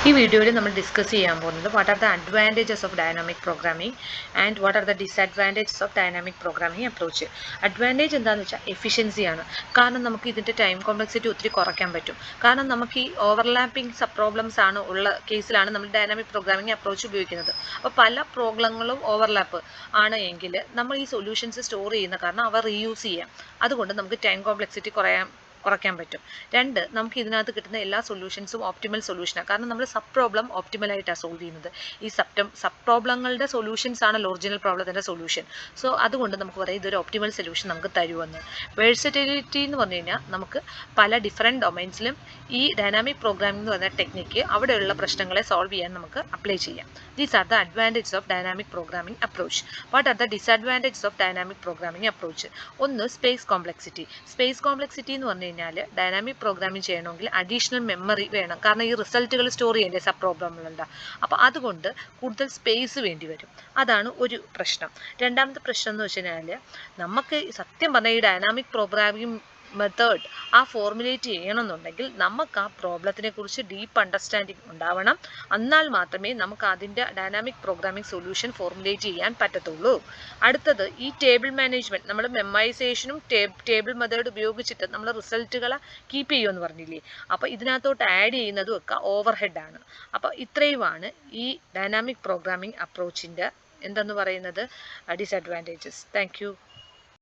ഈ വീഡിയോയിൽ നമ്മൾ ഡിസ്കസ് ചെയ്യാൻ പോകുന്നത് what are the advantages of dynamic programming and what are the disadvantages of dynamic programming approach. Advantage എന്താണെന്ന് വെച്ചാൽ എഫിഷ്യൻസിയാണ്. കാരണം നമുക്ക് ഇതിൻ്റെ ടൈം കോംപ്ലക്സിറ്റി ഒത്തിരി കുറയ്ക്കാൻ പറ്റും. കാരണം നമുക്ക് ഈ ഓവർലാപ്പിംഗ് സബ് പ്രോബ്ലംസ് ആണ് ഉള്ള കേസിലാണ് നമ്മൾ ഡൈനാമിക് പ്രോഗ്രാമിംഗ് അപ്രോച്ച് ഉപയോഗിക്കുന്നത്. അപ്പോൾ പല പ്രോബ്ലങ്ങളും ഓവർലാപ്പ് ആണ് എങ്കിൽ നമ്മൾ ഈ സൊല്യൂഷൻസ് സ്റ്റോർ ചെയ്യുന്ന കാരണം അവ റീയൂസ് ചെയ്യാം. അതുകൊണ്ട് നമുക്ക് ടൈം കോംപ്ലക്സിറ്റി കുറയ്ക്കാൻ പറ്റും. രണ്ട്, നമുക്ക് ഇതിനകത്ത് കിട്ടുന്ന എല്ലാ സൊല്യൂഷൻസും ഓപ്റ്റിമൽ സൊല്യൂഷനാണ്. കാരണം നമ്മൾ സബ് പ്രോബ്ലം ഓപ്റ്റിമലായിട്ടാണ് സോൾവ് ചെയ്യുന്നത്. ഈ സബ് പ്രോബ്ലങ്ങളുടെ സൊല്യൂഷൻസ് ആണ് ഒറിജിനൽ പ്രോബ്ലത്തിൻ്റെ സൊല്യൂഷൻ. സോ അതുകൊണ്ട് നമുക്ക് പറയാം ഇതൊരു ഓപ്റ്റിമൽ സൊല്യൂഷൻ നമുക്ക് തരുമെന്ന്. വേഴ്സറ്റിലിറ്റി എന്ന് പറഞ്ഞു കഴിഞ്ഞാൽ നമുക്ക് പല ഡിഫറെൻറ്റ് ഡൊമൈൻസിലും ഈ ഡൈനാമിക് പ്രോഗ്രാമിംഗ് എന്ന് പറഞ്ഞ ടെക്നിക്ക് അവിടെയുള്ള പ്രശ്നങ്ങളെ സോൾവ് ചെയ്യാൻ നമുക്ക് അപ്ലൈ ചെയ്യാം. These are the advantages of dynamic programming approach. What are the disadvantages of dynamic programming approach? ഒന്ന്, സ്പേസ് കോംപ്ലക്സിറ്റി. സ്പേസ് കോംപ്ലക്സിറ്റി എന്ന് പറഞ്ഞു കഴിഞ്ഞാൽ ഡൈനാമിക് പ്രോഗ്രാമിംഗ് ചെയ്യണമെങ്കിൽ അഡീഷണൽ മെമ്മറി വേണം. കാരണം ഈ റിസൾട്ടുകൾ സ്റ്റോർ ചെയ്യേണ്ടേ സബ് പ്രോബ്ലമുകളുണ്ട്. അപ്പോൾ അതുകൊണ്ട് കൂടുതൽ സ്പേസ് വേണ്ടി വരും. അതാണ് ഒരു പ്രശ്നം. രണ്ടാമത്തെ പ്രശ്നം എന്ന് വെച്ച് കഴിഞ്ഞാൽ നമുക്ക് സത്യം പറഞ്ഞാൽ ഈ ഡൈനാമിക് പ്രോഗ്രാമിംഗ് മെത്തേഡ് ഫോർമുലേറ്റ് ചെയ്യണമെന്നുണ്ടെങ്കിൽ നമുക്ക് ആ പ്രോബ്ലത്തിനെ കുറിച്ച് ഡീപ്പ് അണ്ടർസ്റ്റാൻഡിങ് ഉണ്ടാവണം. എന്നാൽ മാത്രമേ നമുക്ക് അതിൻ്റെ ഡൈനാമിക് പ്രോഗ്രാമിംഗ് സൊല്യൂഷൻ ഫോർമുലേറ്റ് ചെയ്യാൻ പറ്റത്തുള്ളൂ. അടുത്തത് ഈ ടേബിൾ മാനേജ്മെൻറ്റ്. നമ്മൾ മെമ്മറൈസേഷനും ടേബിൾ മെത്തേഡ് ഉപയോഗിച്ചിട്ട് നമ്മൾ റിസൾട്ടുകളെ കീപ്പ് ചെയ്യുമെന്ന് പറഞ്ഞില്ലേ. അപ്പോൾ ഇതിനകത്തോട്ട് ആഡ് ചെയ്യുന്നതും ഒക്കെ ഓവർ ഹെഡാണ്. അപ്പോൾ ഇത്രയുമാണ് ഈ ഡൈനാമിക് പ്രോഗ്രാമിംഗ് അപ്രോച്ചിൻ്റെ എന്തെന്ന് പറയുന്നത് ഡിസഡ്വാൻറ്റേജസ്. Thank you.